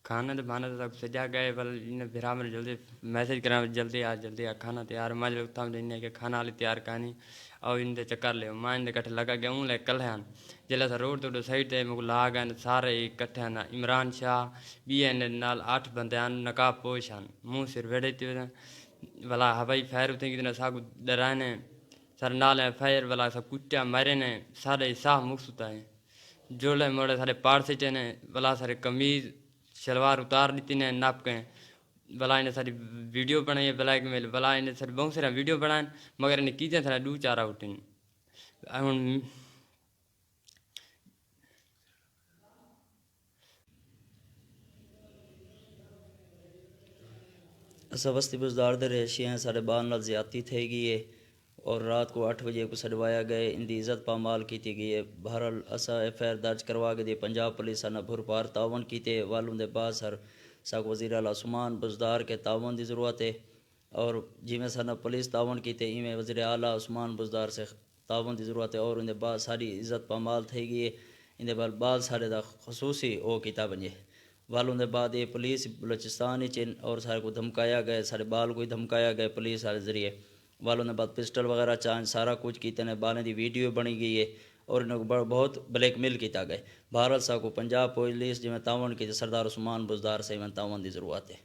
کھانا تو بھانا تو سب سجا گئے بل ان بھرا میں جلدی میسج کرا جلدی آ کھانا تیار ماں جو تھا کہ کھانا والی تیار کہانی اور ان چکر لے ماں ان کٹھے لگا گیا ہوں لے کل ہیں جلے سا روڈ تو سائڈ تے مجھے لاگ ہیں سارے کٹھے ہیں عمران شاہ بھی ہیں نال 8 بندے ہیں نقاب پوش ہیں منہ سر ویڑے تھے بلا ہوائی فائر ہوتے ہیں کہ ساگو ڈرائنے سر نال فائر والا سب کٹیا مرے نے سارے صاف مقصود ہیں جوڑے موڑے سارے پارسے چنے بلا سارے قمیض شلوار اتار دیتی نے ناپ کے بلا انہیں ساری ویڈیو بنائی بلیک میل بلا انہیں ساری بہت سارا ویڈیو بنائیں مگر انہیں کیجیں سارا دو چارہ اٹھیں اسا وسطی بزدار دے رہشی ہیں سارے بال نال زیادتی تھے گئی ہے اور رات کو 8 بجے کو سڈوایا گئے ان دی عزت پامال کیتی گئی ہے بہرحال اسا ایف آئی آر درج کروا کے دی پنجاب پولیس نے بھر پار تعاون کیتے والوں دے بعد سر ساک وزیر اعلیٰ عثمان بزدار کے تعاون دی ضرورت ہے اور جی میں سارا پولیس تعاون کیتے ایویں وزیر اعلیٰ عثمان بزدار سے تعاون دی ضرورت ہے اور ان دے بعد ساری عزت پامال تھے گئی ہے ان دے بعد سارے دا خصوصی او کیتا بنے والوں دے بعد یہ پولیس بلوچستان ہی چن اور سارے کو دھمکایا گئے سارے بال کو ہی دھمکایا گئے پولیس والے ذریعے والوں نے بعد پسٹل وغیرہ چان سارا کچھ کیتے نے بالیں دی ویڈیو بنی گئی ہے اور انہوں کو بہت بلیک میل کیتا گئے بہرحال سا کو پنجاب پولیس جی میں تعاون کی سردار عثمان بزدار سے میں تعاون دی ضرورت ہے